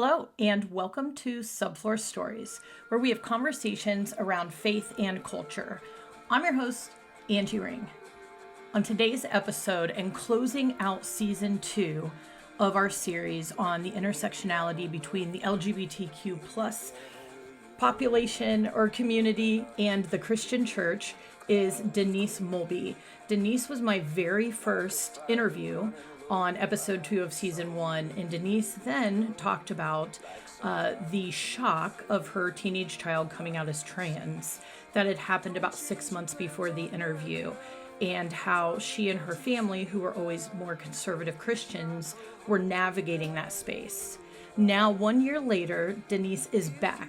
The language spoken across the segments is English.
Hello, and welcome to Subfloor Stories, where we have conversations around faith and culture. I'm your host, Angie Ring. On today's episode, and closing out season 2 of our series on the intersectionality between the LGBTQ plus population or community and the Christian church, is Denice Molby. Denice was my very first interview on episode 2 of season 1, and Denice then talked about the shock of her teenage child coming out as trans that had happened about 6 months before the interview, and how she and her family, who were always more conservative Christians, were navigating that space. Now, 1 year later, Denice is back,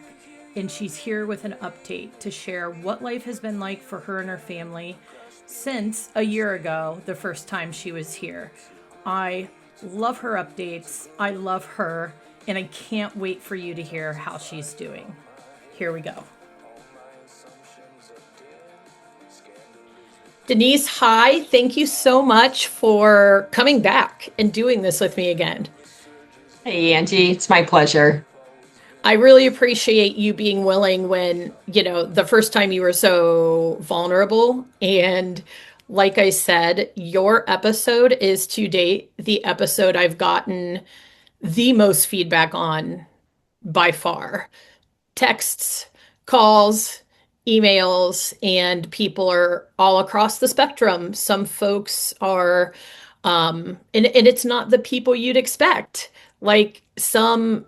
and she's here with an update to share what life has been like for her and her family since a year ago, the first time she was here. I love her updates, I love her, and I can't wait for you to hear how she's doing. Here we go. Denice, hi. Thank you so much for coming back and doing this with me again. Hey, Angie, it's my pleasure. I really appreciate you being willing when, the first time you were so vulnerable. And like I said, your episode is to date the episode I've gotten the most feedback on by far. Texts, calls, emails, and people are all across the spectrum. Some folks are, and it's not the people you'd expect. Like some,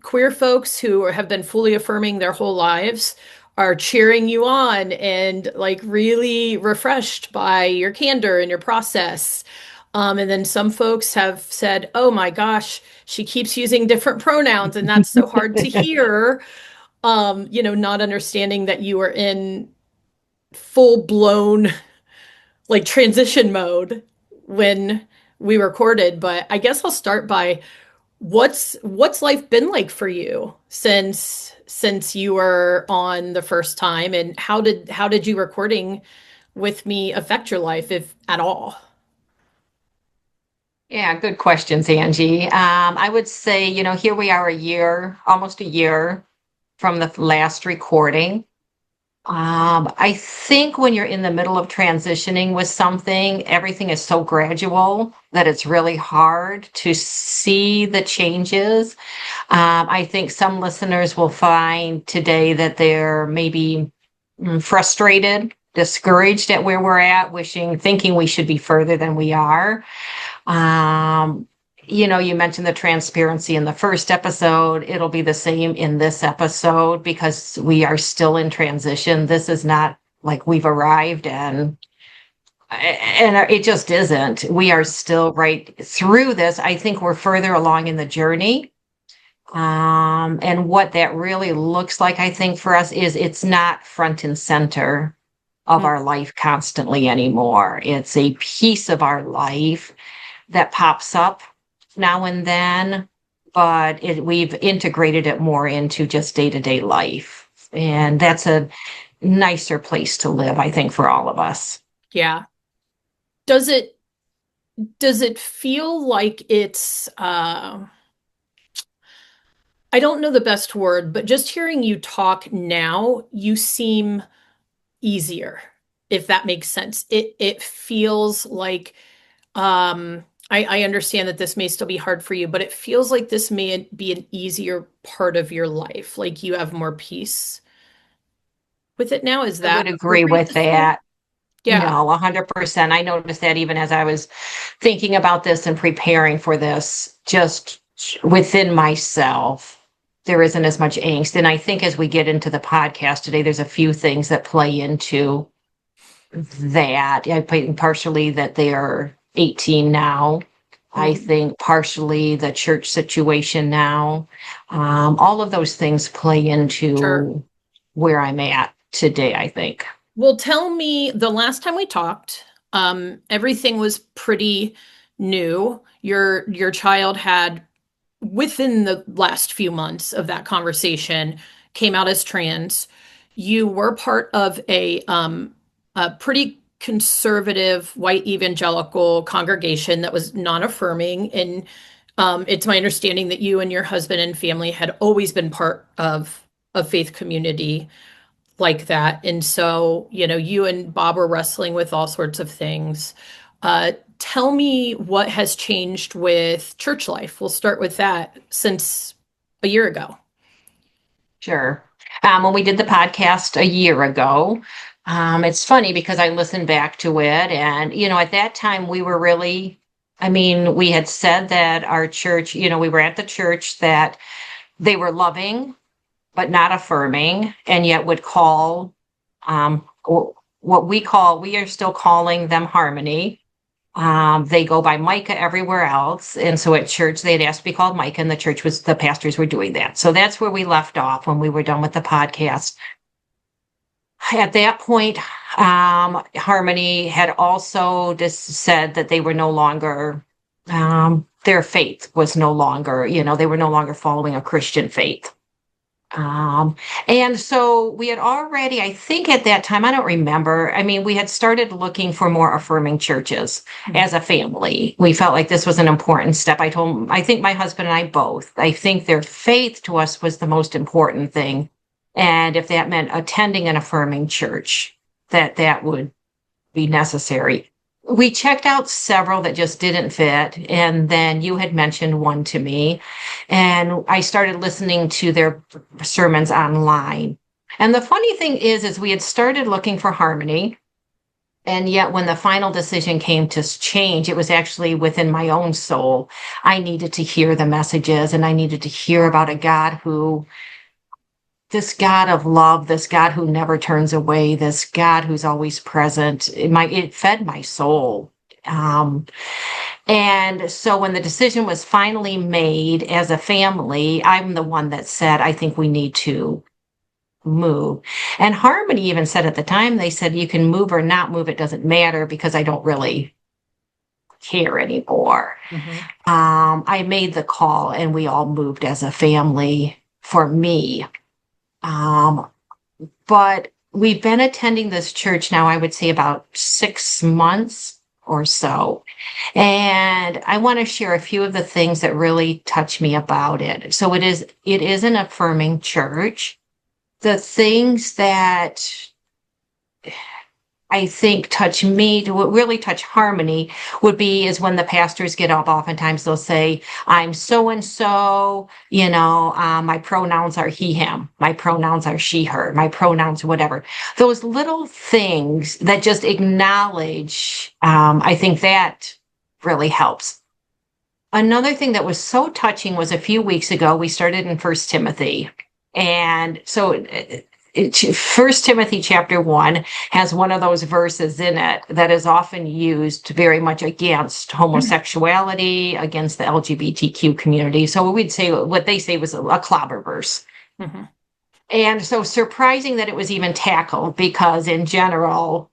queer folks who have been fully affirming their whole lives are cheering you on and like really refreshed by your candor and your process. And then some folks have said, oh my gosh, she keeps using different pronouns and that's so hard to hear. Not understanding that you are in full blown like transition mode when we recorded. But I guess I'll start by what's life been like for you since you were on the first time, and how did you recording with me affect your life, if at all? Yeah, good questions, Angie. I would say, here we are almost a year from the last recording. I think when you're in the middle of transitioning with something, everything is so gradual that it's really hard to see the changes. I think some listeners will find today that they're maybe frustrated, discouraged at where we're at, thinking we should be further than we are. Um, you mentioned the transparency in the first episode. It'll be the same in this episode because we are still in transition. This is not like we've arrived and it just isn't. We are still right through this. I think we're further along in the journey. And what that really looks like, I think, for us is it's not front and center of our life constantly anymore. It's a piece of our life that pops up now and then, but we've integrated it more into just day-to-day life. And that's a nicer place to live, I think, for all of us. Yeah. Does it feel like it's I don't know the best word, but just hearing you talk now, you seem easier, if that makes sense. It feels like I understand that this may still be hard for you, but it feels like this may be an easier part of your life. Like you have more peace with it now. Is I that would agree appropriate with to say? that. Yeah. No, 100%. I noticed that even as I was thinking about this and preparing for this, just within myself, there isn't as much angst. And I think as we get into the podcast today, there's a few things that play into that. I think partially that they are 18 now. I think partially the church situation now. All of those things play Sure. into where I'm at today, I think. Well, tell me, the last time we talked, everything was pretty new. Your child had, within the last few months of that conversation, came out as trans. You were part of a pretty conservative white evangelical congregation that was non-affirming, and It's my understanding that you and your husband and family had always been part of a faith community like that. And so, you and Bob were wrestling with all sorts of things. Tell me what has changed with church life. We'll start with that since a year ago. Sure. When we did the podcast a year ago, it's funny because I listened back to it, and at that time we were really, I mean, we had said that our church, we were at the church that they were loving but not affirming, and yet would call what we are still calling them Harmony. They go by Micah everywhere else. And so at church, they had asked to be called Micah, and the pastors were doing that. So that's where we left off when we were done with the podcast. At that point, Harmony had also just said that they were no longer, their faith was no longer, they were no longer following a Christian faith. And so we had already, I think at that time, I don't remember. I mean, we had started looking for more affirming churches as a family. We felt like this was an important step. I think my husband and I both, I think their faith to us was the most important thing. And if that meant attending an affirming church, that would be necessary. We checked out several that just didn't fit. And then you had mentioned one to me, and I started listening to their sermons online. And the funny thing is we had started looking for Harmony. And yet when the final decision came to change, it was actually within my own soul. I needed to hear the messages, and I needed to hear about this God of love, this God who never turns away, this God who's always present. It fed my soul. And so when the decision was finally made as a family, I'm the one that said, I think we need to move. And Harmony even said at the time, they said, you can move or not move. It doesn't matter because I don't really care anymore. I made the call, and we all moved as a family for me. But we've been attending this church now, I would say about 6 months or so. And I want to share a few of the things that really touch me about it. So it is an affirming church. The things that I think touch me, to what really touch Harmony is when the pastors get up, oftentimes they'll say, I'm so-and-so, my pronouns are he, him, my pronouns are she, her, my pronouns, whatever. Those little things that just acknowledge, I think that really helps. Another thing that was so touching was a few weeks ago, we started in 1 Timothy. And so First Timothy chapter 1 has one of those verses in it that is often used very much against homosexuality, against the LGBTQ community. So what they say was a clobber verse. Mm-hmm. And so surprising that it was even tackled, because in general,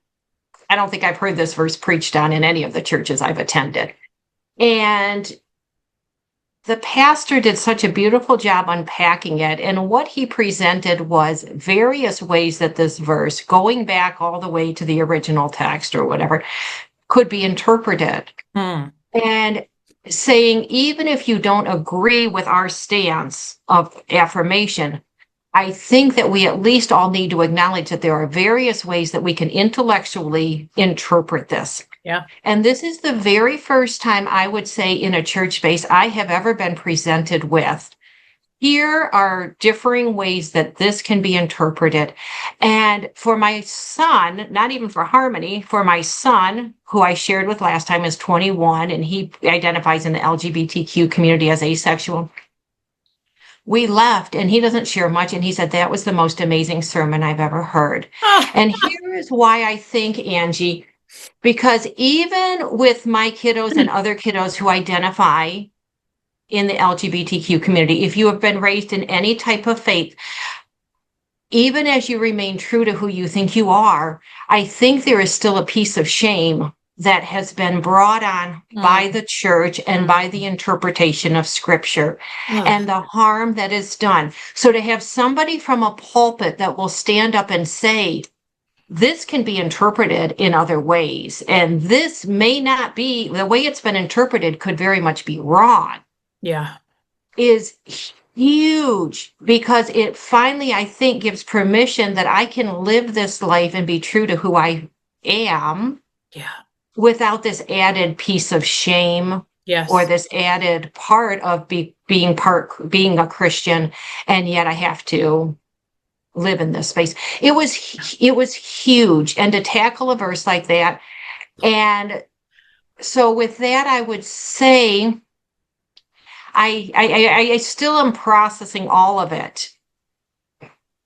I don't think I've heard this verse preached on in any of the churches I've attended. And the pastor did such a beautiful job unpacking it. And what he presented was various ways that this verse, going back all the way to the original text or whatever, could be interpreted. And saying, even if you don't agree with our stance of affirmation, I think that we at least all need to acknowledge that there are various ways that we can intellectually interpret this. Yeah. And this is the very first time, I would say, in a church space I have ever been presented with, here are differing ways that this can be interpreted. And for my son, not even for Harmony, for my son, who I shared with last time, is 21, and he identifies in the LGBTQ community as asexual. We left, and he doesn't share much, and he said, that was the most amazing sermon I've ever heard. And here is why I think, Angie, because even with my kiddos and other kiddos who identify in the LGBTQ community, if you have been raised in any type of faith, even as you remain true to who you think you are, I think there is still a piece of shame that has been brought on by the church and by the interpretation of scripture and the harm that is done. So to have somebody from a pulpit that will stand up and say, this can be interpreted in other ways, and this may not be, the way it's been interpreted could very much be wrong. Yeah. is huge because it finally, I think, gives permission that I can live this life and be true to who I am Yeah. without this added piece of shame or Yes. this added part of being a Christian, and yet I have to live in this space. It was huge, and to tackle a verse like that, and so with that, I would say I still am processing all of it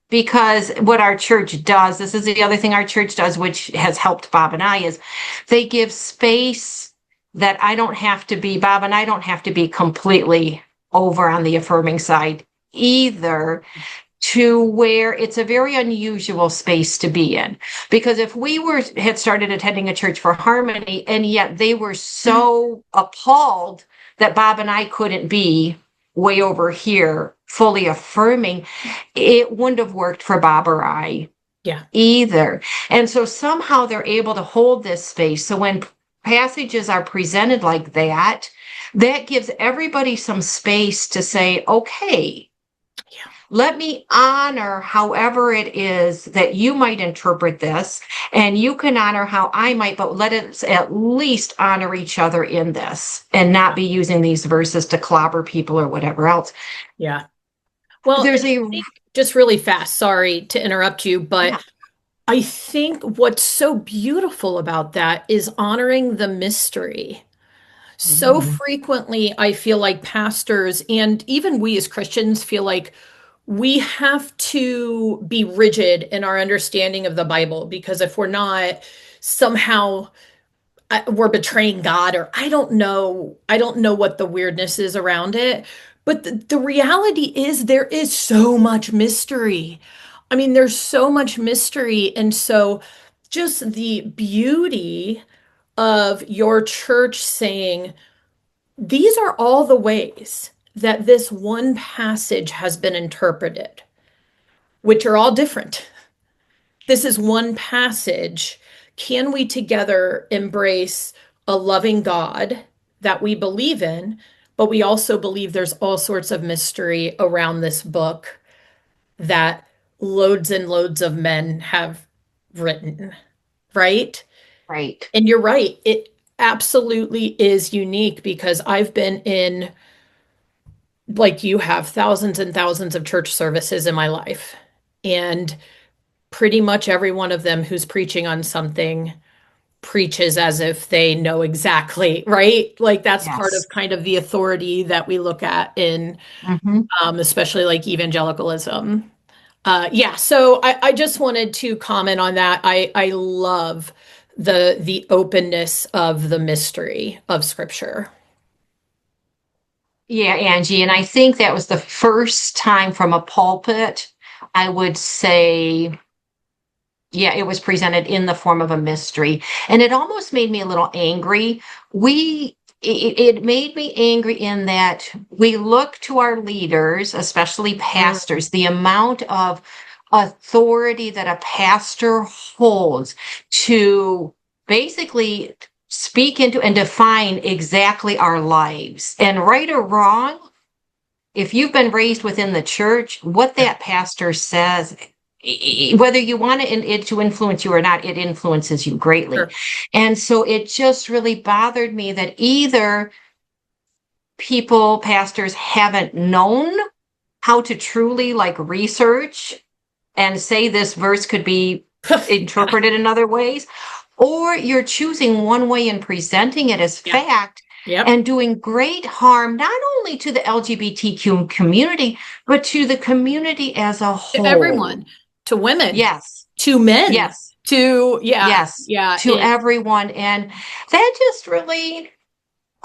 because what our church does, this is the other thing our church does, which has helped Bob and I, is they give space that Bob and I don't have to be completely over on the affirming side either, to where it's a very unusual space to be in. Because if we had started attending a church for harmony, and yet they were so appalled that Bob and I couldn't be way over here fully affirming, it wouldn't have worked for Bob or I Yeah. either. And so somehow they're able to hold this space. So when passages are presented like that, that gives everybody some space to say, okay, Yeah. let me honor however it is that you might interpret this, and you can honor how I might, but let us at least honor each other in this and not be using these verses to clobber people or whatever else. Yeah. Well, and There's I a, think just really fast, sorry to interrupt you, but yeah. I think what's so beautiful about that is honoring the mystery. So Mhm. frequently, I feel like pastors and even we as Christians feel like we have to be rigid in our understanding of the Bible because if we're not, somehow we're betraying God, or I don't know what the weirdness is around it. But the reality is there is so much mystery. I mean, there's so much mystery. And so just the beauty of your church saying, these are all the ways that this one passage has been interpreted, which are all different. This is one passage. Can we together embrace a loving God that we believe in, but we also believe there's all sorts of mystery around this book that loads and loads of men have written, right? Right. And you're right, it absolutely is unique because I've been in, like you have, thousands and thousands of church services in my life. And pretty much every one of them who's preaching on something preaches as if they know exactly, right? Like that's part of Yes. kind of the authority that we look at in, Hmm. especially like evangelicalism. Yeah, so I just wanted to comment on that. I love the openness of the mystery of Scripture. Yeah, Angie. And I think that was the first time from a pulpit, I would say, yeah, it was presented in the form of a mystery. And it almost made me a little angry. It made me angry in that we look to our leaders, especially Mm, pastors, the amount of authority that a pastor holds to basically speak into and define exactly our lives. And right or wrong, if you've been raised within the church, what yeah, that pastor says, whether you want it to influence you or not, it influences you greatly. sure. And so it just really bothered me that either pastors haven't known how to truly like research and say this verse could be Yeah, interpreted in other ways, or you're choosing one way and presenting it as yeah, fact yep. and doing great harm, not only to the LGBTQ community, but to the community as a To whole. everyone, to women, Yes, to men, yes, to, yeah, yes, yeah, to everyone. And that just really,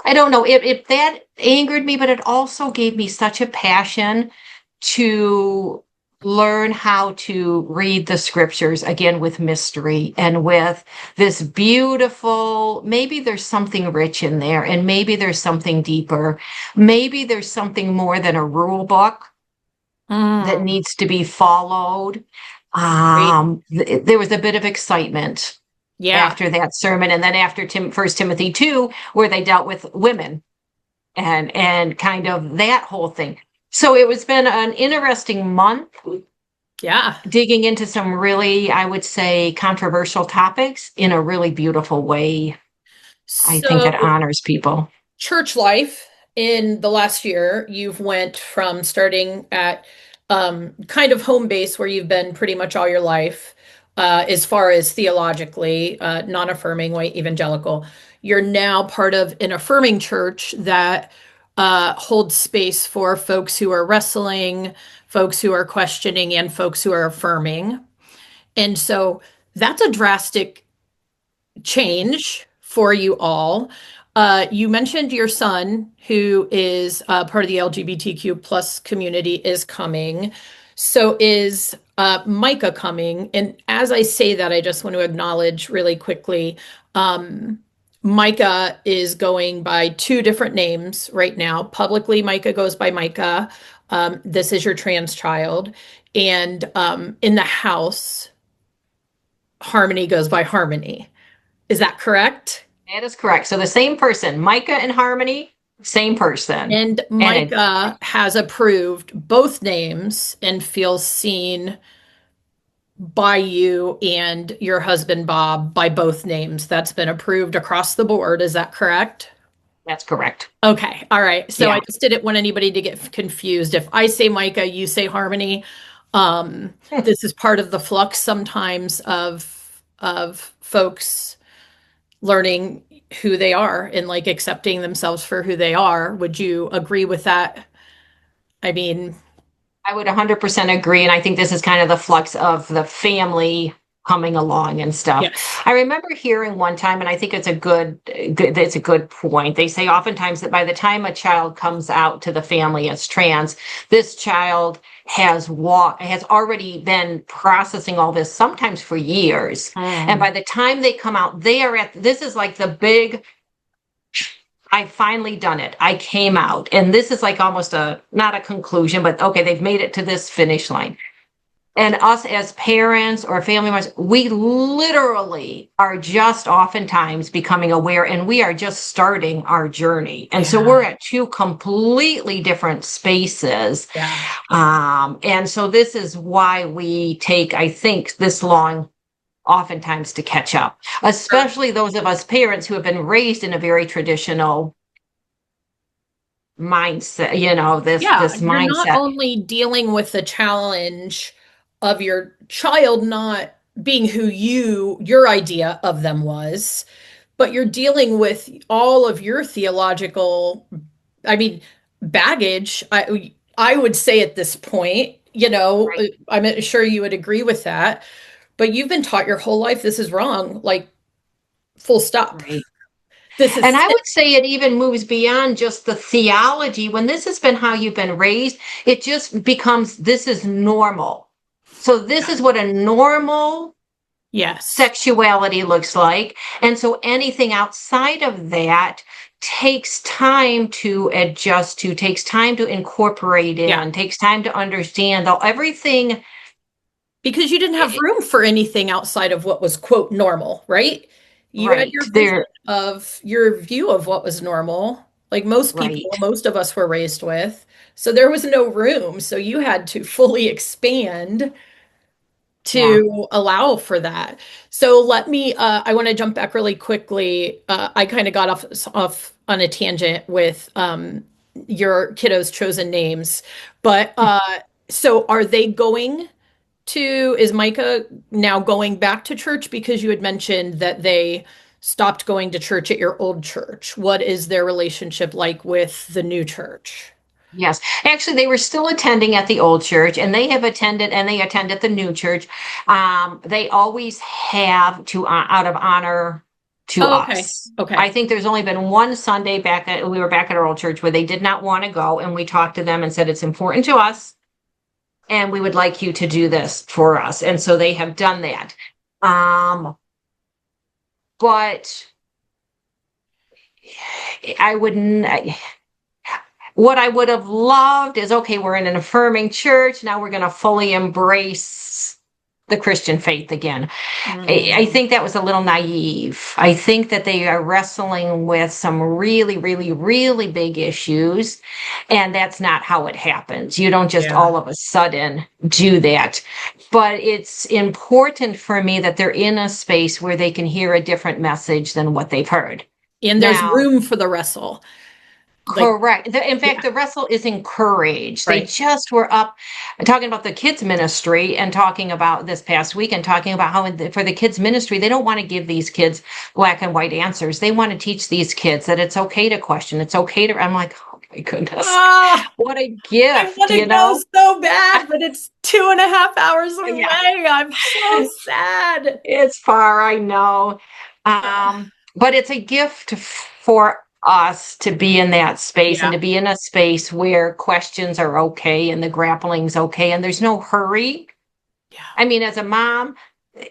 I don't know if that angered me, but it also gave me such a passion to learn how to read the scriptures again with mystery and with this beautiful, maybe there's something rich in there, and maybe there's something deeper. Maybe there's something more than a rule book that mm, needs to be followed. great. There was a bit of excitement Yeah, after that sermon, and then after First Timothy 2, where they dealt with women. and kind of that whole thing. So it was been an interesting month Yeah. digging into some really, I would say, controversial topics in a really beautiful way. I think that So honors people. church life in the last year, you've went from starting at kind of home base where you've been pretty much all your life, as far as theologically, non-affirming, white evangelical. You're now part of an affirming church that holds space for folks who are wrestling, folks who are questioning, and folks who are affirming. And so that's a drastic change for you all. You mentioned your son, who is part of the LGBTQ plus community, is coming. So is Micah coming? And as I say that, I just want to acknowledge really quickly, um, Micah is going by two different names right now. Publicly, Micah goes by Micah. This is your trans child. And in the house, Harmony goes by Harmony. Is that correct? That is correct. So the same person, Micah and Harmony, same person. And And it, Micah has approved both names and feels seen by you and your husband Bob by both names. That's been approved across the board. Is that correct? that's correct. Okay. All right. So I Yeah. just didn't want anybody to get confused. If I say Micah, you say Harmony. This is part of the flux sometimes of folks learning who they are and like accepting themselves for who they are. Would you agree with that? I mean, I would 100% agree. And I think this is kind of the flux of the family coming along and stuff. yes. I remember hearing one time, and I think it's a good point. They say oftentimes that by the time a child comes out to the family as trans, this child has already been processing all this sometimes for years. And by the time they come out, they are at this is like the big I finally done it. I came out. And this is like almost not a conclusion, but okay, they've made it to this finish line. And us as parents or family members, we literally are just oftentimes becoming aware and we are just starting our journey. And so Yeah. we're at two completely different spaces. Yeah. And so this is why we take, I think, this long oftentimes to catch up, especially those of us parents who have been raised in a very traditional mindset, Yeah, this you're not mindset. only dealing with the challenge of your child not being who your idea of them was, but you're dealing with all of your theological, I mean, baggage. I would say at this point, Right, I'm sure you would agree with that, but you've been taught your whole life this is wrong, like full stop. right. This And is I would say it even moves beyond just the theology. When this has been how you've been raised, it just becomes this is normal. So this is what a normal yes. sexuality looks like. And so anything outside of that takes time to adjust to, takes time to incorporate Yeah. in, takes time to understand though everything. Because you didn't have room for anything outside of what was quote normal, right? You had Right your vision there, of your view of what was normal, like most people, right. most of us were raised with. So there was no room. So you had to fully expand Yeah. to allow for that. So I want to jump back really quickly. I kind of got off on a tangent with your kiddos' chosen names, but so are they going is Micah now going back to church because you had mentioned that they stopped going to church at your old church? What is their relationship like with the new church? Yes. Actually, they were still attending at the old church and they attend at the new church. They always have to, out of honor to Oh, okay. us. I Okay. think there's only been one Sunday we were back at our old church where they did not want to go. And we talked to them and said, it's important to us. And we would like you to do this for us. And so they have done that. But I wouldn't. What I would have loved is okay, we're in an affirming church. Now we're going to fully embrace the Christian faith again. I Mm. think that was a little naive. I think that they are wrestling with some really, really, really big issues, and that's not how it happens. You don't just Yeah. all of a sudden do that. But it's important for me that they're in a space where they can hear a different message than what they've heard. And there's Now, room for the wrestle. Like, correct. In fact, yeah, the wrestle is encouraged. They right. just were up talking about the kids ministry and talking about this past week and talking about how for the kids ministry, they don't want to give these kids black and white answers. They want to teach these kids that it's okay to question. It's okay to, I'm like, oh my goodness, Ah, what a I gift, want to you go know? so bad, but it's 2.5 hours Yeah, away. I'm so sad. it's far, I know. But it's a gift for us to be in that space and Yeah, to be in a space where questions are okay and the grappling's okay and there's no hurry. yeah. I mean, as a mom,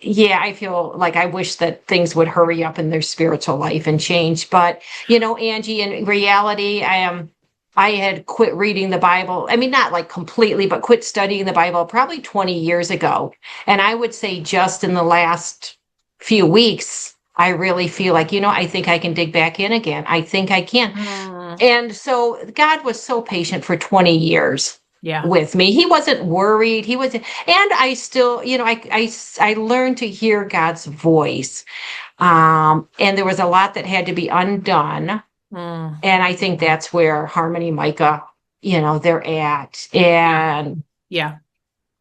yeah, I feel like I wish that things would hurry up in their spiritual life and change. But, Angie, in reality, I had quit reading the Bible. I mean, not like completely, but quit studying the Bible probably 20 years ago. And I would say just in the last few weeks, I really feel like, I think I can dig back in again. I think I can. Mm, And so God was so patient for 20 years yeah. with me. He wasn't worried. And I still, I learned to hear God's voice. And there was a lot that had to be undone. Mm, And I think that's where Harmony, Micah, they're at. yeah. And Yeah.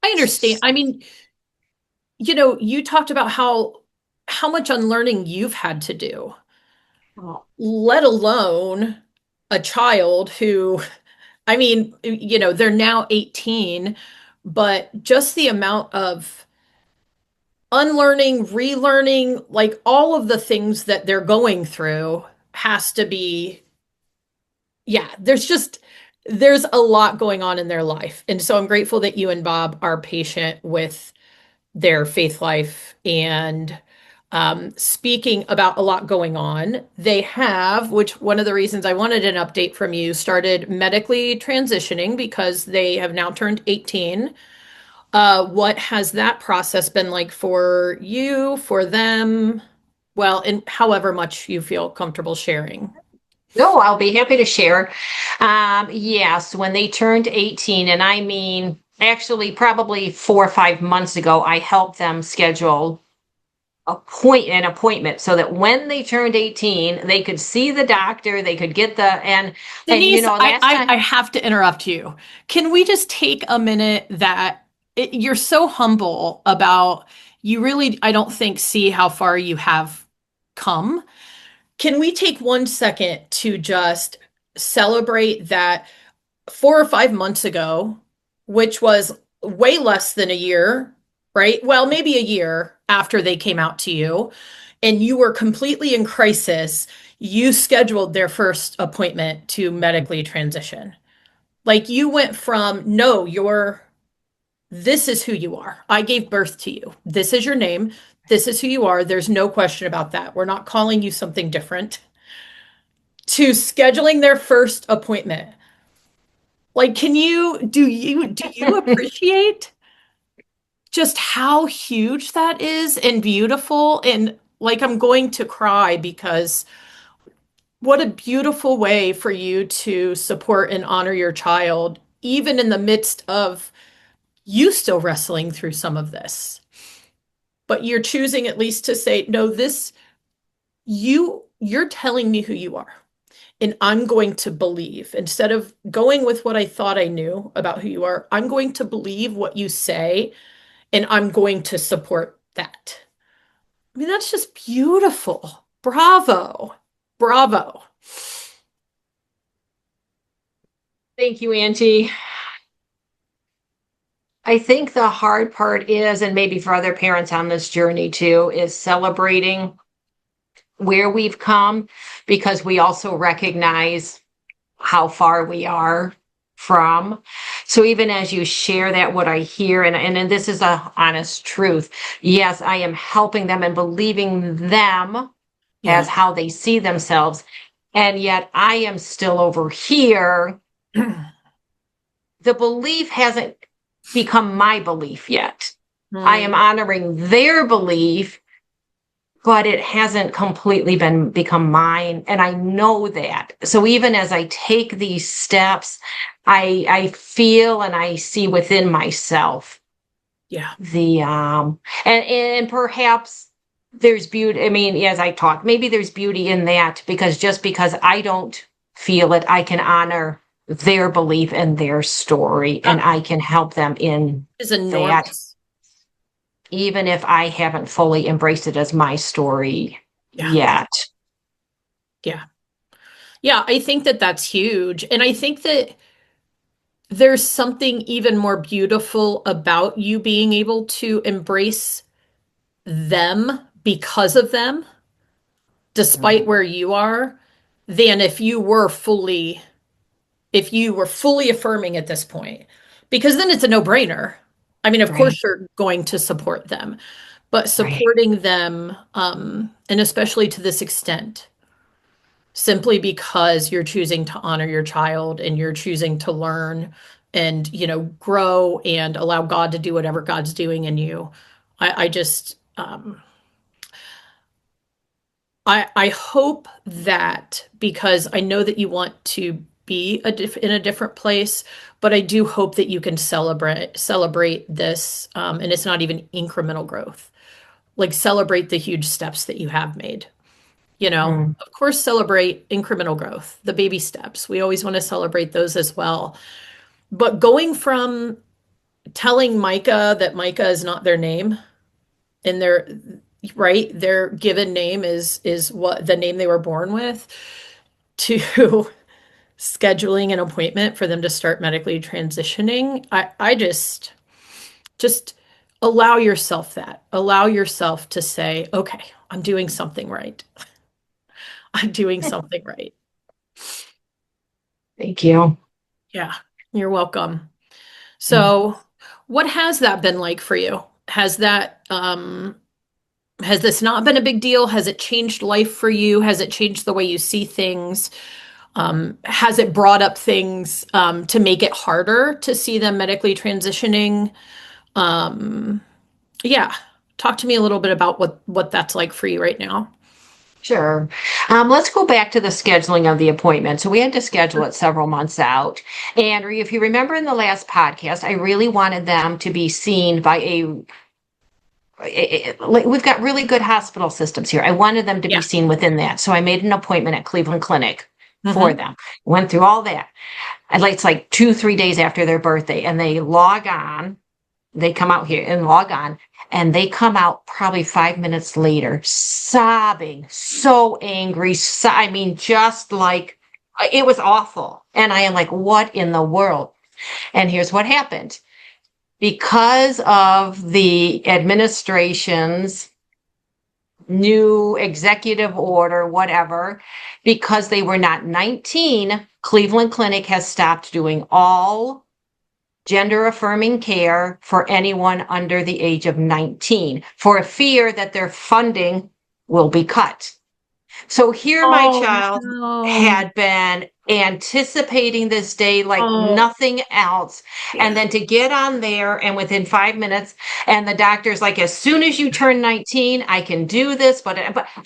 I understand. I mean, you talked about how much unlearning you've had to do, oh, let alone a child who, I mean, they're now 18, but just the amount of unlearning, relearning, like all of the things that they're going through has to be, yeah, there's a lot going on in their life. And so I'm grateful that you and Bob are patient with their faith life and speaking about a lot going on. They have, which one of the reasons I wanted an update from you, started medically transitioning because they have now turned 18. What has that process been like for you, for them? Well, and however much you feel comfortable sharing. no, I'll be happy to share. Yes, when they turned 18, and I mean, actually, probably 4 or 5 months ago, I helped them schedule an appointment so that when they turned 18 they could see the doctor, they could get the and Denise, last I time. have to interrupt you. Can we just take a minute you're so humble about, you really, I don't think, see how far you have come. Can we take 1 second to just celebrate that 4 or 5 months ago, which was way less than a year, right? Well, maybe a year after they came out to you, and you were completely in crisis, you scheduled their first appointment to medically transition. Like you went from, no, this is who you are. I gave birth to you. This is your name. This is who you are. There's no question about that. We're not calling you something different. To scheduling their first appointment. Like, do you appreciate just how huge that is and beautiful? And like, I'm going to cry because what a beautiful way for you to support and honor your child, even in the midst of you still wrestling through some of this. But you're choosing at least to say, no, you're telling me who you are. And I'm going to believe, instead of going with what I thought I knew about who you are, I'm going to believe what you say and I'm going to support that. I mean, that's just beautiful. Bravo. Bravo. Thank you, Angie. I think the hard part is, and maybe for other parents on this journey too, is celebrating where we've come, because we also recognize how far we are from. So even as you share that, what I hear, and this is a honest truth, yes, I am helping them and believing them Yeah. as how they see themselves. And yet I am still over here. The belief hasn't become my belief yet. I am Mm. honoring their belief, but it hasn't completely become mine. And I know that. So even as I take these steps, I feel and I see within myself Yeah. the and perhaps there's beauty. I mean, as I talk, maybe there's beauty in that, because just because I don't feel it, I can honor their belief and their story, and That I can help them in is that, enormous. even if I haven't fully embraced it as my story Yeah. yet. Yeah. Yeah. I think that that's huge. And I think that there's something even more beautiful about you being able to embrace them because of them, despite Mhm. where you are, than if you were fully affirming at this point. Because then it's a no-brainer. I mean, of Right, course you're going to support them, but right. supporting them, and especially to this extent, simply because you're choosing to honor your child and you're choosing to learn and, grow and allow God to do whatever God's doing in you. I just, I hope that, because I know that you want to be in a different place, but I do hope that you can celebrate this, and it's not even incremental growth. Like, celebrate the huge steps that you have made. Mm. Of course, celebrate incremental growth, the baby steps. We always want to celebrate those as well. But going from telling Micah that Micah is not their name, and their given name is what the name they were born with, to scheduling an appointment for them to start medically transitioning. I just allow yourself that. Allow yourself to say, okay, I'm doing something right. I'm doing something right. Thank you. Yeah, you're welcome. Mm. So, what has that been like for you? Has this not been a big deal? Has it changed life for you? Has it changed the way you see things? Has it brought up things, to make it harder to see them medically transitioning? Um, yeah, talk to me a little bit about what that's like for you right now. Sure. Let's go back to the scheduling of the appointment. So we had to schedule it several months out. And if you remember in the last podcast, I really wanted them to be seen by like, we've got really good hospital systems here. I wanted them to be Yeah. seen within that. So I made an appointment at Cleveland Clinic for Hmm. them. Went through all that. And like, it's like 2, 3 days after their birthday, and they log on. They come out here and log on, and they come out probably 5 minutes later, sobbing, so angry. I mean, just like, it was awful. And I am like, what in the world? And here's what happened. Because of the administration's new executive order, whatever, because they were not 19, Cleveland Clinic has stopped doing all gender affirming care for anyone under the age of 19, for a fear that their funding will be cut. So here my Oh child no. had been anticipating this day like Oh nothing else. And yeah. then to get on there, and within 5 minutes, and the doctor's like, as soon as you turn 19, I can do this. But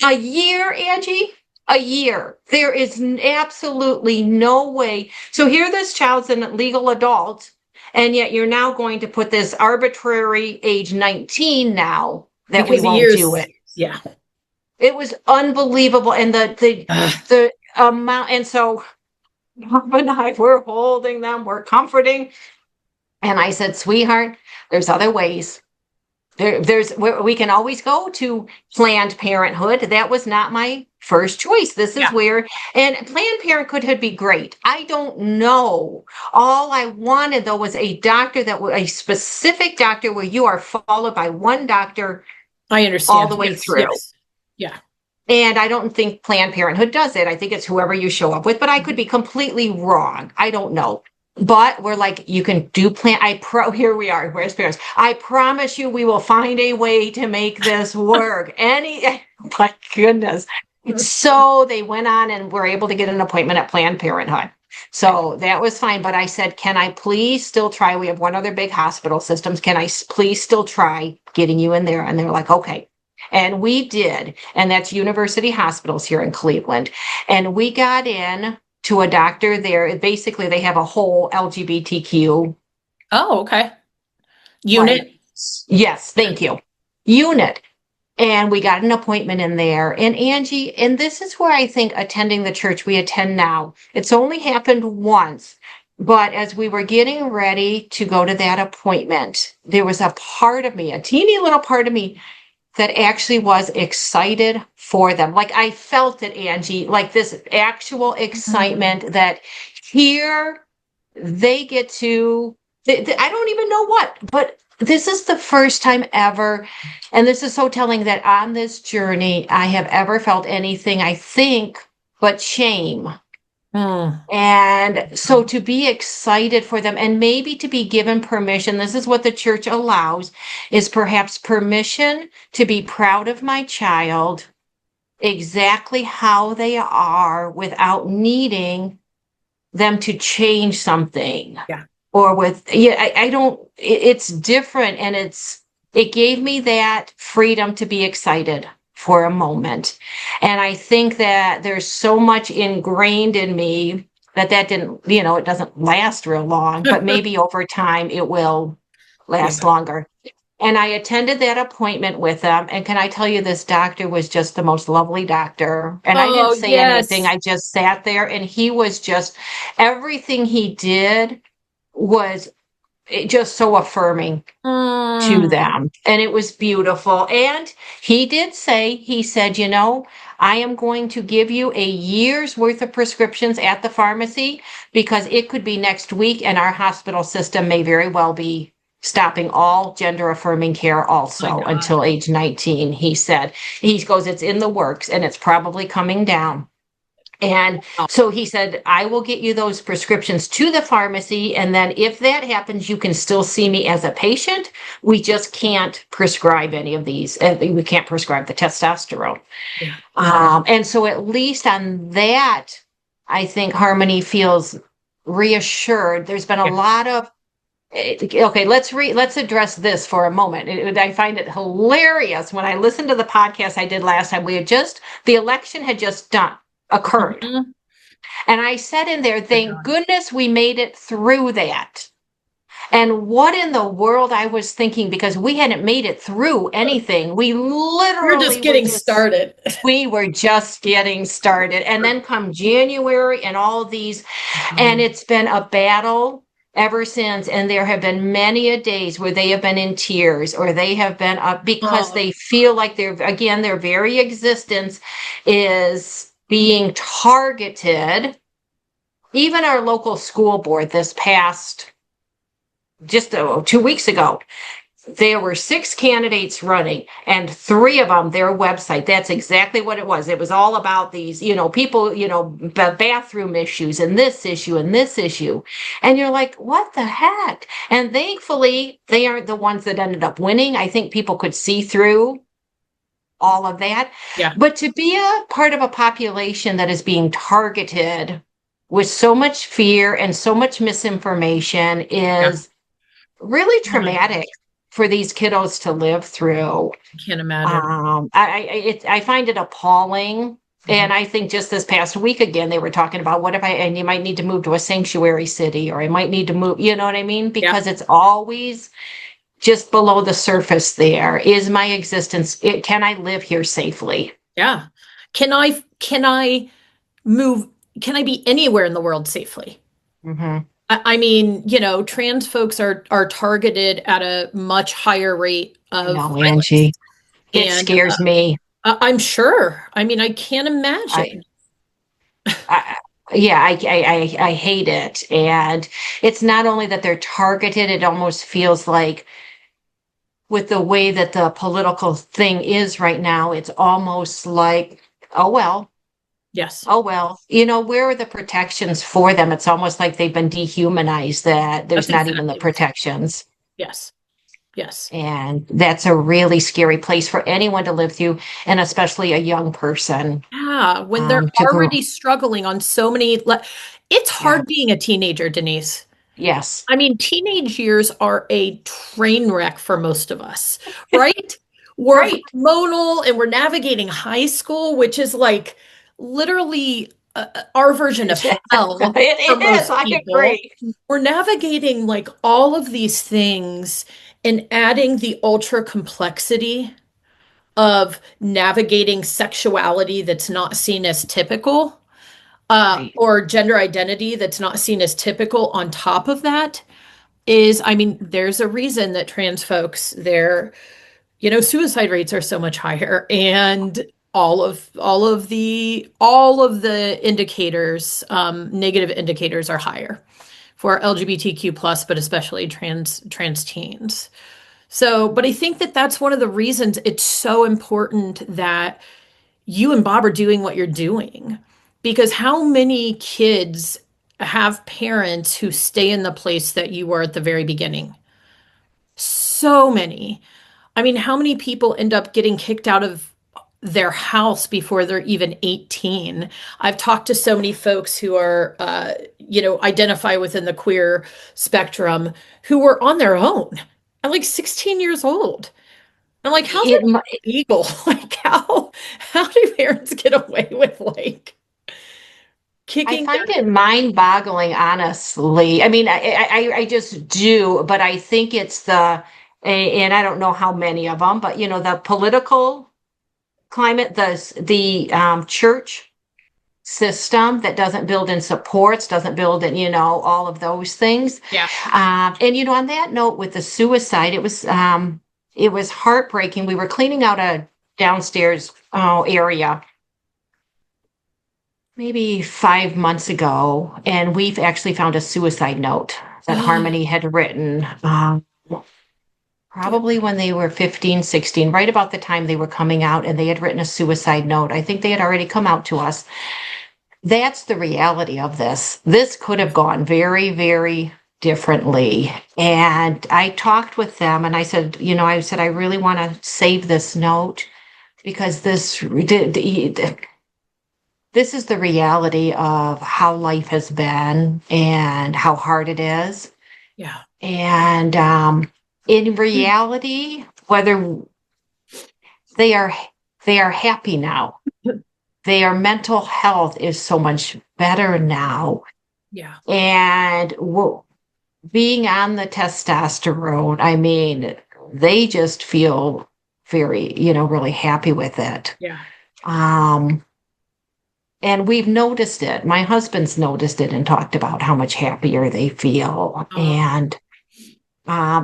a year, Angie, a year. There is absolutely no way. So here this child's a legal adult, and yet you're now going to put this arbitrary age 19 now that we Because the won't do years, it. yeah. It was unbelievable. And Ugh. the amount, and so Rob and I were holding them, we're comforting. And I said, sweetheart, there's other ways. We can always go to Planned Parenthood. That was not my first choice. This is Yeah. where, and Planned Parenthood would be great. I don't know. All I wanted though was a doctor that was a specific doctor where you are followed by one doctor I all understand. the way Yes, through. yes. Yeah. And I don't think Planned Parenthood does it. I think it's whoever you show up with, but I could be completely wrong. I don't know. But we're like, you can do plan. Here we are. Where's parents? I promise you, we will find a way to make this work. My goodness. So they went on and were able to get an appointment at Planned Parenthood. So that was fine. But I said, can I please still try? We have one other big hospital systems. Can I please still try getting you in there? And they're like, okay. And we did. And that's University Hospitals here in Cleveland. And we got in to a doctor there. Basically, they have a whole LGBTQ, Oh, okay. like, Unit. yes, thank you, unit. And we got an appointment in there. And Angie, and this is where I think attending the church we attend now, it's only happened once. But as we were getting ready to go to that appointment, there was a part of me, a teeny little part of me, that actually was excited for them. Like I felt it, Angie, like this actual Mm. excitement that here they get to, I don't even know what, but this is the first time ever. And this is so telling that on this journey, I have ever felt anything, I think, but shame. Mm. And so to be excited for them and maybe to be given permission, this is what the church allows, is perhaps permission to be proud of my child exactly how they are without needing them to change something Yeah. or with, yeah, I don't, it's different. And it gave me that freedom to be excited for a moment. And I think that there's so much ingrained in me that didn't, it doesn't last real long, but maybe over time it will last Yeah. longer. And I attended that appointment with them. And can I tell you, this doctor was just the most lovely doctor. And I didn't Oh, say anything. yes. I just sat there and he was just, everything he did was just so affirming to Mm. them. And it was beautiful. And he did say, he said, I am going to give you a year's worth of prescriptions at the pharmacy because it could be next week and our hospital system may very well be stopping all gender affirming care My also God. until age 19. He said, he goes, it's in the works and it's probably coming down. And Oh, so he said, I will get you those prescriptions to the pharmacy. And then if that happens, you can still see me as a patient. We just can't prescribe any of these. We can't prescribe the testosterone. yeah. And so at least on that, I think Harmony feels reassured. There's been a Yeah. lot of, okay, let's address this for a moment. I find it hilarious when I listened to the podcast I did last time. The election had just occurred. Mhm. And I said in there, My thank God. goodness we made it through that. And what in the world I was thinking, because we hadn't made it through anything. We're just getting started. We were just getting started. And then come January and all these, and Mhm. it's been a battle ever since. And there have been many a days where they have been in tears or they have been up because Oh, they feel like their very existence is being targeted. Even our local school board this past, just 2 weeks ago, there were 6 candidates running and 3 of them, their website, that's exactly what it was. It was all about these, people, bathroom issues and this issue and this issue. And you're like, what the heck? And thankfully, they aren't the ones that ended up winning. I think people could see through all of that. yeah. But to be a part of a population that is being targeted with so much fear and so much misinformation Yeah. is really Oh my traumatic gosh. for these kiddos to live through. I can't imagine. I find it appalling. Mhm. And I think just this past week again, they were talking about and you might need to move to a sanctuary city, or I might need to move, you know what I mean? Yeah. Because it's always just below the surface there. Is my existence, can I live here safely? Yeah. Can I move? Can I be anywhere in the world safely? Hmm. I mean, trans folks are targeted at a much higher rate I of know, violence. Angie. It And scares me. I'm sure. I mean, I can't I, imagine. I yeah, I hate it. And it's not only that they're targeted, it almost feels like with the way that the political thing is right now, it's almost like, oh well, Yes, oh well, where are the protections for them? It's almost like they've been dehumanized, that that's there's not even the exactly what's happening. protections. Yes, yes. And that's a really scary place for anyone to live through, and especially a young person Yeah, when they're to grow. already struggling on so many It's Yeah. hard being a teenager, Denise. Yes. I mean, teenage years are a train wreck for most of us, right? We're Right. hormonal and we're navigating high school, which is like literally our version of hell for It is. most I people. agree. We're navigating like all of these things and adding the ultra complexity of navigating sexuality that's not seen as typical, Right. or gender identity that's not seen as typical on top of that is, I mean, there's a reason that trans folks, suicide rates are so much higher, and all of the indicators, negative indicators are higher for LGBTQ plus, but especially trans teens. So, but I think that that's one of the reasons it's so important that you and Bob are doing what you're doing. Because how many kids have parents who stay in the place that you were at the very beginning? So many. I mean, how many people end up getting kicked out of their house before they're even 18? I've talked to so many folks who are, identify within the queer spectrum who were on their own at like 16 years old. I'm like, how's It, that legal? Like, how do parents get away with like I kicking find it mind-boggling, honestly. I mean, I just do, but I think it's and I don't know how many of them, but the political climate, the church system that doesn't build in supports, doesn't build in, all of those things. Yeah. And on that note, with the suicide, it was heartbreaking. We were cleaning out a downstairs area maybe 5 months ago, and we've actually found a suicide note that Harmony had written, Good. probably when they were 15, 16, right about the time they were coming out, and they had written a suicide note. I think they had already come out to us. That's the reality of this. This could have gone very, very differently. And I talked with them and I said, I really want to save this note because this is the reality of how life has been and how hard it is. Yeah. And in reality, whether they are they are happy now, their mental health is so much better now. Yeah. And being on the testosterone, I mean, they just feel very, really happy with it. Yeah. Um, And we've noticed it. My husband's noticed it and talked about how much happier they feel. Uh, And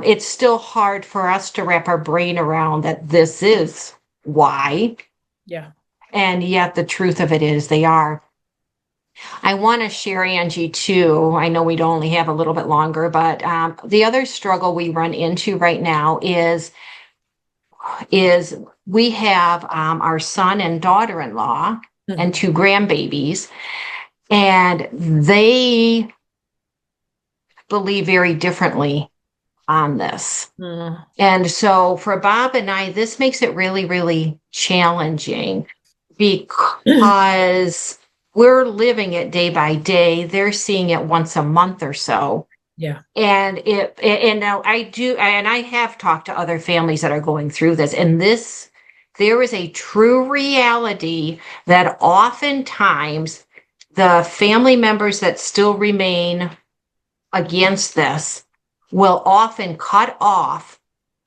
it's still hard for us to wrap our brain around that this is why. yeah. And yet the truth of it is they are. I want to share, Angie, too. I know we'd only have a little bit longer, but the other struggle we run into right now is we have our son and daughter-in-law and Mhm. two grandbabies, and they believe very differently on this. Mm. And so for Bob and I, this makes it really, really challenging because we're living it day by day. They're seeing it once a month or so. Yeah. And now I have talked to other families that are going through this, and there is a true reality that oftentimes the family members that still remain against this will often cut off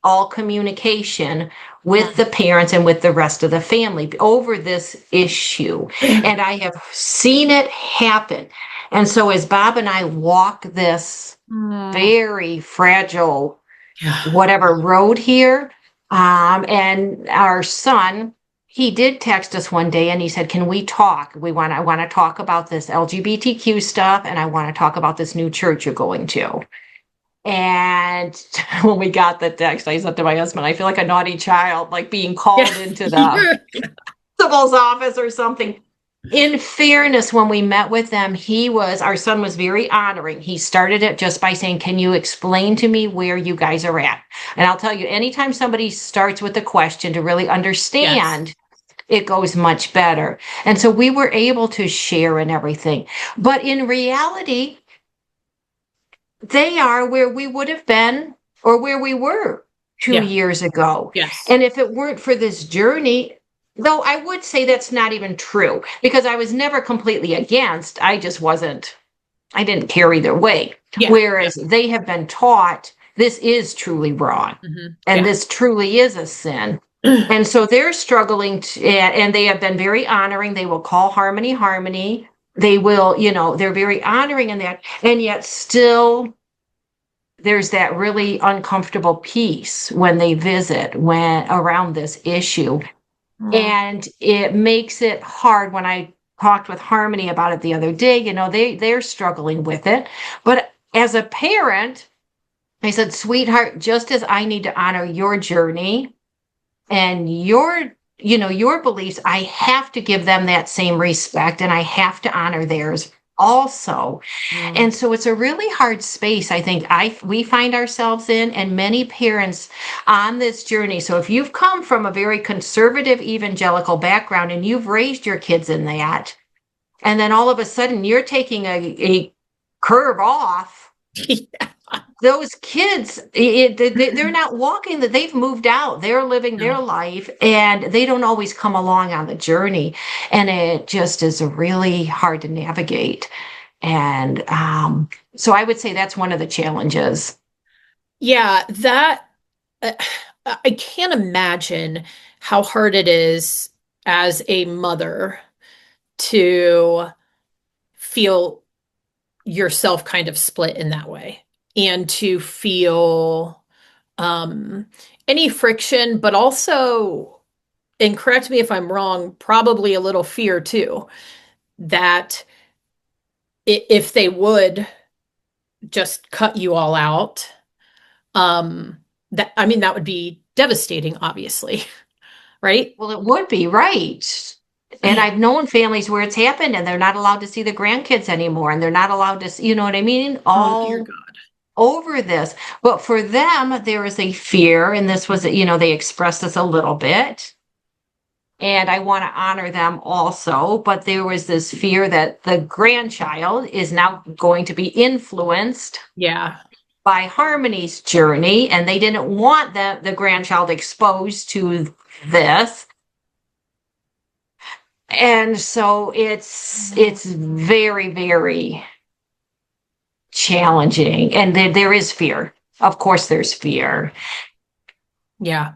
all communication with the parents and with the rest of the family over this issue. And I have seen it happen. And so as Bob and I walk this Mm. very fragile Yeah. whatever road here, and our son, he did text us one day and he said, "Can we talk? I want to talk about this LGBTQ stuff, and I want to talk about this new church you're going to." And when we got the text, I said to my husband, "I feel like a naughty child, like being called into the Yeah. principal's office or something." In fairness, when we met with them, our son was very honoring. He started it just by saying, "Can you explain to me where you guys are at?" And I'll tell you, anytime somebody starts with a question to really Yes. understand, it goes much better. And so we were able to share and everything. But in reality, they are where we would have been or where we were two Yeah. years ago. Yes. And if it weren't for this journey, though I would say that's not even true because I was never completely against, I didn't care either way. Yeah. Yeah. Whereas they have been taught this is truly wrong and Yeah. this truly is a sin. And so they're struggling and they have been very honoring. They will call Harmony, Harmony. They will, they're very honoring in that. And yet still there's that really uncomfortable piece when they visit when around this issue. Oh, And it makes it hard when I talked with Harmony about it the other day, they're struggling with it. But as a parent, I said, sweetheart, just as I need to honor your journey and your beliefs, I have to give them that same respect and I have to honor theirs also. mm, And so it's a really hard space, I think we find ourselves in, and many parents on this journey. So if you've come from a very conservative evangelical background and you've raised your kids in that, and then all of a sudden you're taking a curve off, yeah. those kids, they're not walking, that they've moved out, they're living No. their life, and they don't always come along on the journey. And it just is really hard to navigate. And so I would say that's one of the challenges. Yeah, that uh, I can't imagine how hard it is as a mother to feel yourself kind of split in that way and to feel um, any friction, but also, and correct me if I'm wrong, probably a little fear too, that if they would just cut you all out, um, that I mean, that would be devastating, obviously, right? Well, it would be, right. And I've known families where it's happened and they're not allowed to see the grandkids anymore and they're not allowed to see, you know what I mean? Oh, dear All God. over this. But for them, there is a fear, and this was, they expressed this a little bit. And I want to honor them also. But there was this fear that the grandchild is now going to be influenced Yeah. by Harmony's journey, and they didn't want the grandchild exposed to this. And so it's very, very challenging. And there is fear. Of course, there's fear. Yeah.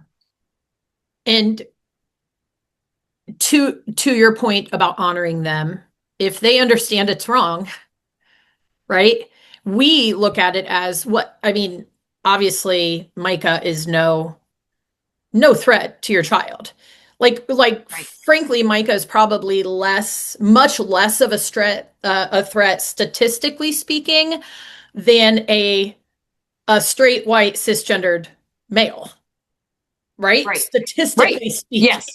And to your point about honoring them, if they understand it's wrong, right? We look at it as what I mean, obviously Micah is no threat to your child. Like Right. frankly, Micah is probably much less of a threat statistically speaking than a straight white cisgendered male, right? Right. Right. Statistically speaking. Yes.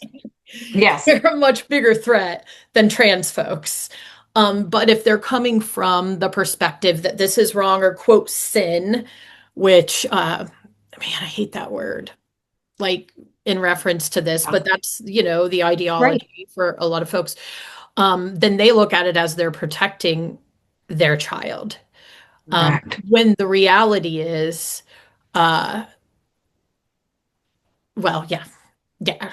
Yes. They're a much bigger threat than trans folks. But if they're coming from the perspective that this is wrong or quote sin, which man, I hate that word, like in reference to this, but that's, the Right. ideology for a lot of folks, then they look at it as they're protecting their child. Correct. When the reality is, uh, well, yeah, yeah.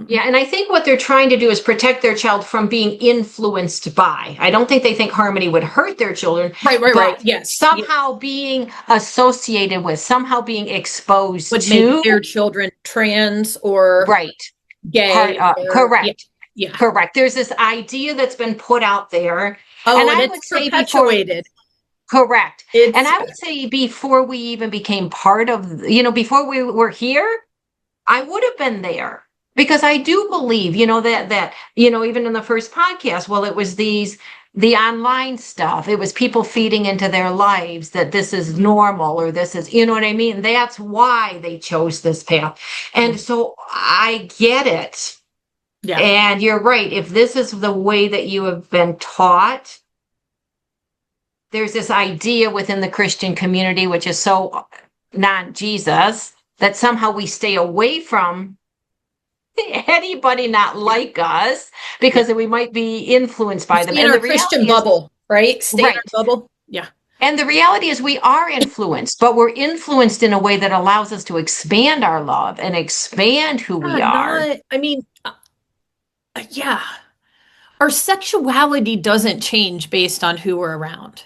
Yeah, and I think what they're trying to do is protect their child from being influenced by. I don't think they think Harmony would hurt their children, Right. but Yes. Yeah. somehow being associated with, somehow being exposed Would make to. their children trans or Right. gay or yeah, Correct. yeah. Correct. There's this idea that's been put out there. Oh, And and I it's would say before, perpetuated. correct. And It's I would say before we even became part of, before we were here, I would have been there because I do believe, even in the first podcast, well, it was the online stuff. It was people feeding into their lives that this is normal or this is, you know what I mean? That's why they chose this path. And so I get it. yeah, And you're right. If this is the way that you have been taught, there's this idea within the Christian community, which is so non-Jesus, that somehow we stay away from anybody not like us Yeah. because we might be influenced by them. Stay in And our the Christian reality is, bubble, right? Stay in right. our bubble. Yeah. And the reality is we are influenced, but we're influenced in a way that allows us to expand our love and expand who we Yeah, are. not, I mean, yeah. Our sexuality doesn't change based on who we're around.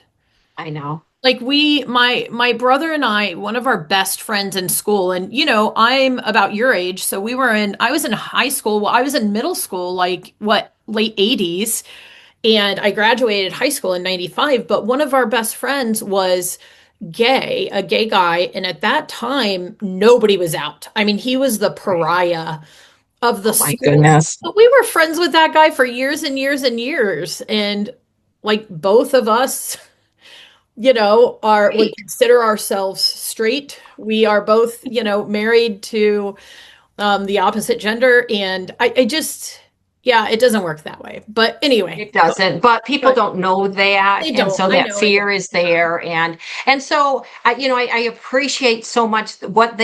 I know. Like my brother and I, one of our best friends in school, and I'm about your age, so I was in high school, well, I was in middle school, like what, late 80s, and I graduated high school in 95, but one of our best friends was gay, a gay guy, and at that time nobody was out. I mean, he was the pariah of the Oh my school. goodness. But we were friends with that guy for years and years and years, and like both of us would Right. consider ourselves straight. We are both, married to the opposite gender, and I just, yeah, it doesn't work that way. But anyway, It doesn't, but people but don't know that, they and don't. so I that know, I know. fear is there, and so I appreciate so much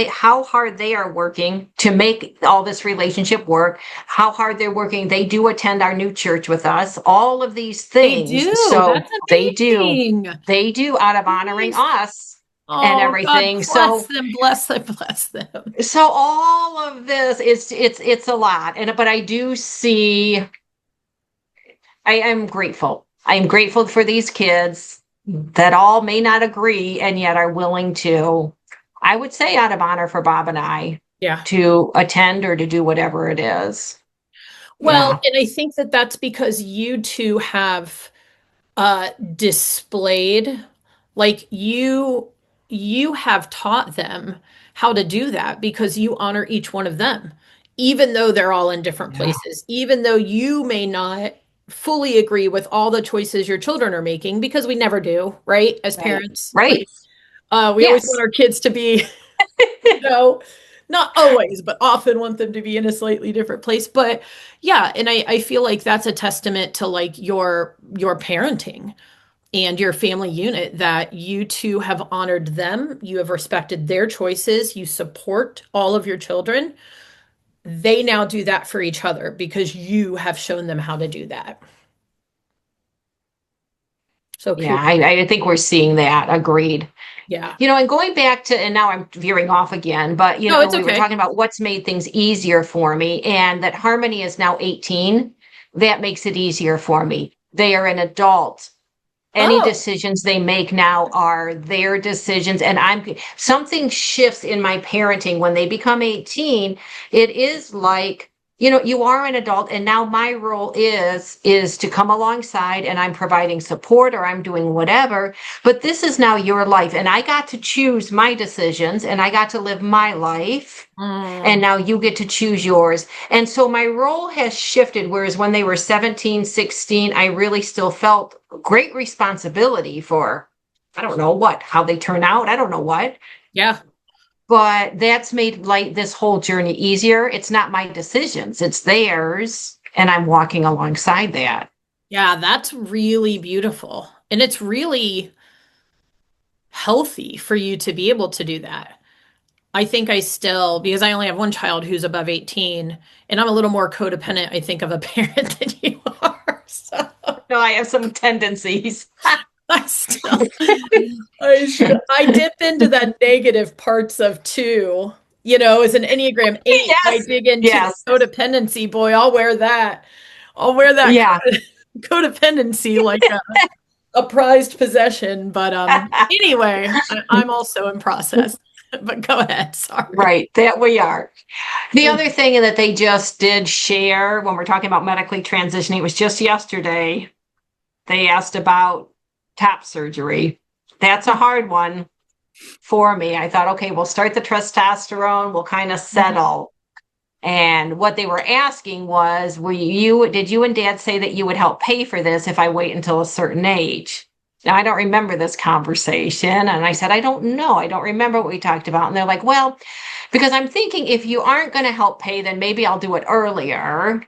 how hard they are working to make all this relationship work, how hard they're working. They do attend our new church with us, all of these They things. do. So That's they amazing. do out of honoring Nice. us and Oh, God everything. bless So them, bless them, bless them. all of this is it's a lot, and but I do see. I am grateful. I am grateful for these kids that all may not agree and yet are willing to, I would say, out of honor for Bob and I, Yeah. to attend or to do whatever it is. Well, Yeah. and I think that that's because you two have displayed, like you have taught them how to do that because you honor each one of them, even though they're all in different Yeah. places, even though you may not fully agree with all the choices your children are making, because we never do, right? As Right. parents, Right. like we always want Yes. our kids to be, you know, not always, but often want them to be in a slightly different place. But yeah, and I feel like that's a testament to like your parenting and your family unit, that you two have honored them, you have respected their choices, you support all of your children. They now do that for each other because you have shown them how to do that. So Yeah, kudos. I think we're seeing that. Agreed. Yeah. And going back to, and now I'm veering off again, but No, it's we were okay. talking about what's made things easier for me, and that Harmony is now 18. That makes it easier for me. They are an adult. Any Oh, decisions they make now are their decisions, and something shifts in my parenting when they become 18. It is like, you are an adult, and now my role is to come alongside, and I'm providing support or I'm doing whatever, but this is now your life, and I got to choose my decisions, and I got to live my life, and mm, now you get to choose yours. And so my role has shifted, whereas when they were 17, 16, I really still felt great responsibility for, I don't know what, how they turn out. I don't know what, yeah. but that's made like this whole journey easier. It's not my decisions, it's theirs. And I'm walking alongside that. Yeah, that's really beautiful. And it's really healthy for you to be able to do that. I think I still, because I only have one child who's above 18, and I'm a little more codependent, I think, of a parent than you are. So No, I have some tendencies. I still, I dip into that negative parts of two. As an Enneagram 8, I Yes. dig into the Yes. codependency. Boy, I'll wear that. I'll wear that Yeah. codependency like a prized possession. But anyway, I'm also in process. But go ahead. Sorry. Right, that we are. The other thing that they just did share when we're talking about medically transitioning, it was just yesterday. They asked about top surgery. That's a hard one for me. I thought, okay, we'll start the testosterone, we'll kind of Mhm. settle. And what they were asking was, did you and dad say that you would help pay for this if I wait until a certain age? Now, I don't remember this conversation. And I said, I don't know. I don't remember what we talked about. And they're like, well, because I'm thinking if you aren't going to help pay, then maybe I'll do it earlier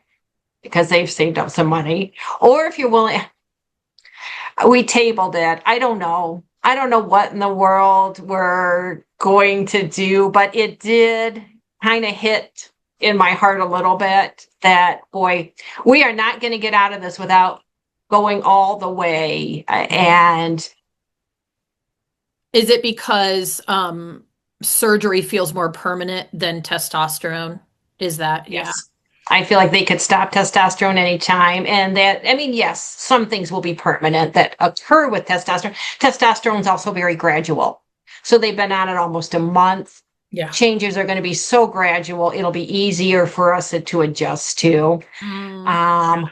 because they've saved up some money. Or if you're willing, we tabled it. I don't know. I don't know what in the world we're going to do, but it did kind of hit in my heart a little bit that, boy, we are not going to get out of this without going all the way. And Is it because surgery feels more permanent than testosterone? Is that, yeah. yes, I feel like they could stop testosterone anytime. And that, I mean, yes, some things will be permanent that occur with testosterone. Testosterone is also very gradual. So they've been on it almost a month. Yeah. Changes are going to be so gradual, it'll be easier for us to adjust to. Mm, Um,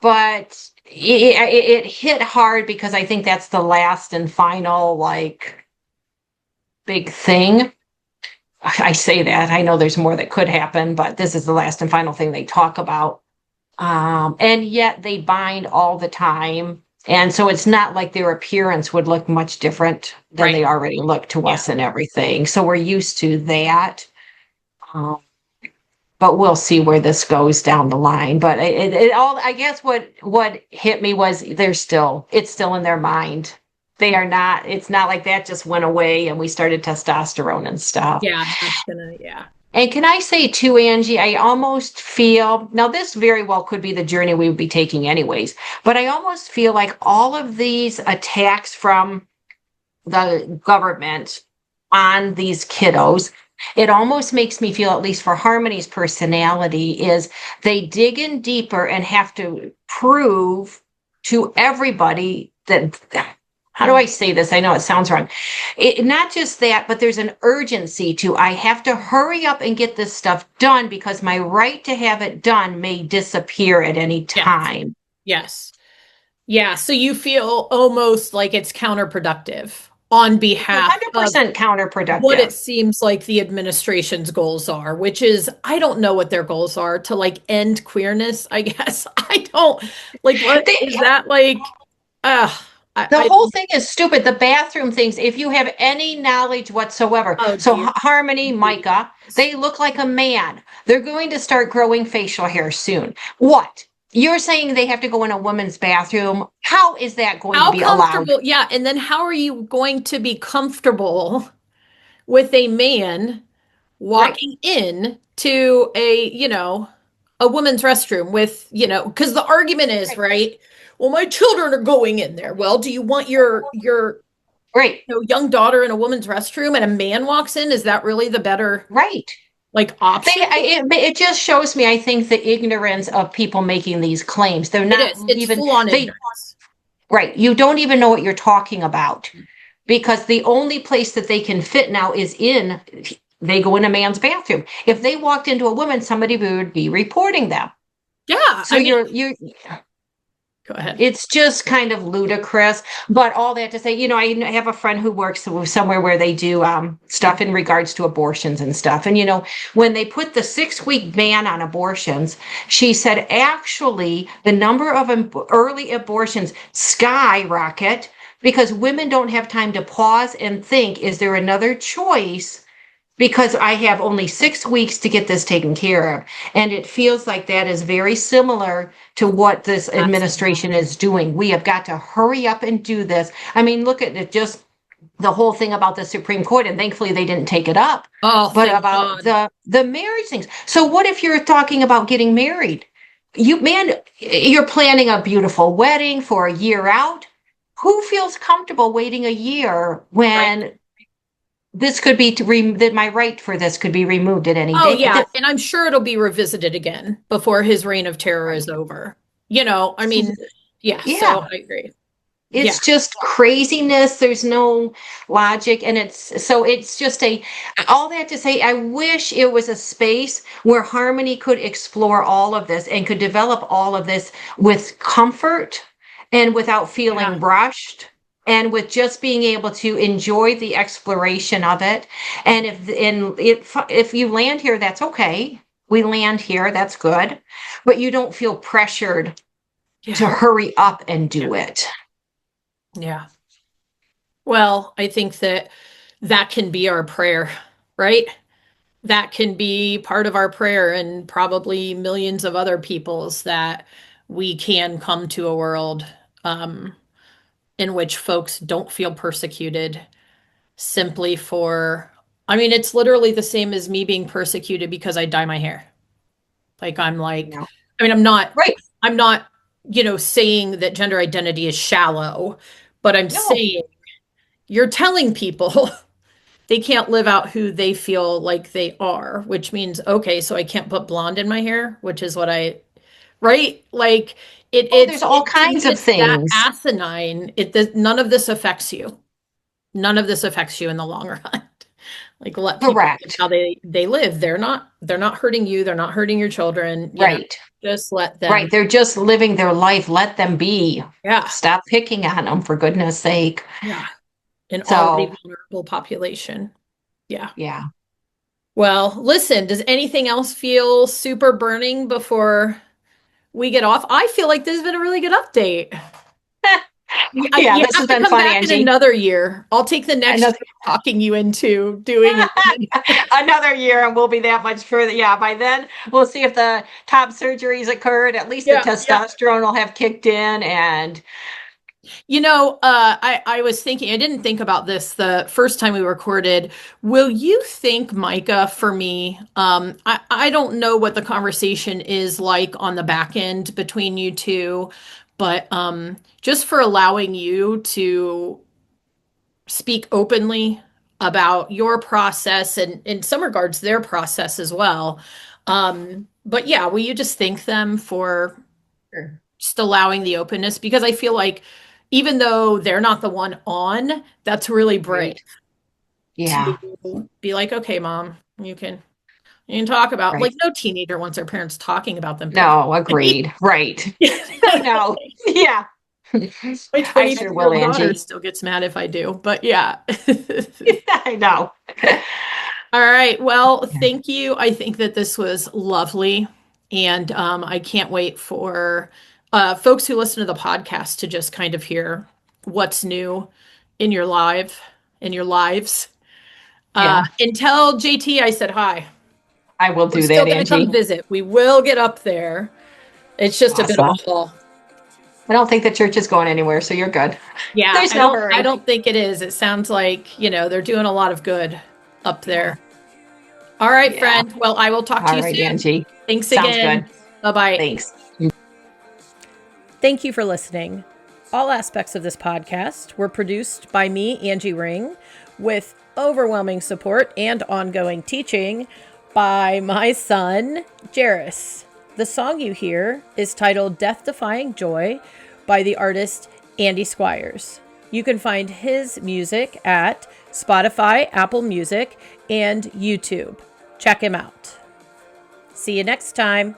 but it hit hard because I think that's the last and final, like, big thing. I say that. I know there's more that could happen, but this is the last and final thing they talk about. And yet they bind all the time. And so it's not like their appearance would look much different than right. they already look to Yeah. us and everything. So we're used to that. Um, but we'll see where this goes down the line. But it all, I guess what hit me was it's still in their mind. They are not, it's not like that just went away and we started testosterone and stuff. Yeah. That's gonna, yeah. And can I say too, Angie, I almost feel now this very well could be the journey we would be taking anyways, but I almost feel like all of these attacks from the government on these kiddos, it almost makes me feel, at least for Harmony's personality, is they dig in deeper and have to prove to everybody that, how do I say this? I know it sounds wrong. Not just that, but there's an urgency to, I have to hurry up and get this stuff done because my right to have it done may disappear at any Yeah. time. Yes. Yeah. So you feel almost like it's counterproductive on It's behalf of 100% what it counterproductive. seems like the administration's goals are, which is, I don't know what their goals are to like end queerness, I guess. I don't like, what They, is that like? Uh, the I whole thing is stupid. The bathroom things, if you have any knowledge whatsoever. oh So dear. Harmony, Micah, they look like a man. They're going to start growing facial hair soon. What? You're saying they have to go in a woman's bathroom? How is that going to How be allowed? comfortable? Yeah. And then how are you going to be comfortable with a man Right, walking in to a woman's restroom with, because the argument is, right, right? Well, my children are going in there. Well, do you want your right, young daughter in a woman's restroom and a man walks in? Is that really the better right. like option? It just shows me, I think, the ignorance of people making these claims. They're It not is. It's even, full on they, ignorance. right. You don't even know what you're talking about because the only place that they can fit now is they go in a man's bathroom. If they walked into a woman, somebody would be reporting them. Yeah, So I mean, you're go ahead. it's just kind of ludicrous. But all that to say, I have a friend who works somewhere where they do stuff in regards to abortions and stuff. And, when they put the 6-week ban on abortions, she said actually the number of early abortions skyrocket because women don't have time to pause and think, is there another choice? Because I have only 6 weeks to get this taken care of. And it feels like that is very similar to what this Absolutely. administration is doing. We have got to hurry up and do this. I mean, look at it, just the whole thing about the Supreme Court, and thankfully they didn't take it up, Oh, but thank about God. the marriage things. So what if you're talking about getting married? You're planning a beautiful wedding for a year out. Who feels comfortable waiting a year Right. when this could be that my right for this could be removed at any Oh, day. yeah. And I'm sure it'll be revisited again before his reign of terror Right. is over. I mean, yeah, so Yeah, I agree. Yeah. it's just craziness. There's no logic, and it's just all that to say. I wish it was a space where Harmony could explore all of this and could develop all of this with comfort and without Yeah. feeling rushed. And with just being able to enjoy the exploration of it, and if you land here, that's okay. We land here, that's good, but you don't feel pressured to Yeah. hurry up and Yeah. do it. Yeah. Well, I think that that can be our prayer, right? That can be part of our prayer and probably millions of other people's, that we can come to a world um, in which folks don't feel persecuted simply for I mean, it's literally the same as me being persecuted because I dye my hair. You know? I mean, Right. I'm not, saying that gender identity is shallow, but I'm No, saying you're telling people they can't live out who they feel like they are, which means, okay, so I can't put blonde in my hair, which is what right? Like oh, there's all to me, kinds of it's that things. asinine. None of this affects you. None of this affects you in the long run. Like let people live Correct. how they live. They're not hurting you. They're not hurting your children. Right. Just let Right. them. They're just living their life. Let them be. Yeah, Stop picking on them, for goodness sake. yeah. An already So, vulnerable population. Yeah. yeah. Well, listen. Does anything else feel super burning before we get off? I feel like this has been a really good update. Yeah, You this have has to been come fun, back in Angie. another year. I'll take the I next know. year of talking you into doing it. Another year and we'll be that much further. Yeah, by then we'll see if the top surgeries occurred. At least the Yeah, yeah. testosterone will have kicked in and I was thinking, I didn't think about this the first time we recorded. Will you think, Micah, for me? I don't know what the conversation is like on the back end between you two, but just for allowing you to speak openly about your process and in some regards their process as well. But yeah, will you just thank them for sure. just allowing the openness? Because I feel like even though they're not the one on, that's really brave Right. Yeah, to be like, okay, mom, you can talk about, right. like, no teenager wants their parents talking about them No, publicly. agreed. Right. I know. Yeah. My I sure will, 22-year-old daughter Angie. still gets mad if I do, but yeah. I know. All right. Well, thank you. I think that this was lovely. And I can't wait for folks who listen to the podcast to just kind of hear what's new in your lives. Yeah, And tell JT I said hi. I will We're do still that, going to come Angie. visit. We will get up there. It's just a bit of Awesome. a haul. I don't think the church is going anywhere, so you're good. Yeah, There's no I hurry. don't think it is. It sounds like, they're doing a lot of good up Yeah. there. All right, Yeah. friend. Well, I will talk to All you right, soon. Angie. Thanks Sounds good. again. Bye-bye. Thanks. Thank you for listening. All aspects of this podcast were produced by me, Angie Ring, with overwhelming support and ongoing teaching by my son, Jairus. The song you hear is titled Death Defying Joy by the artist Andy Squires. You can find his music at Spotify, Apple Music, and YouTube. Check him out. See you next time.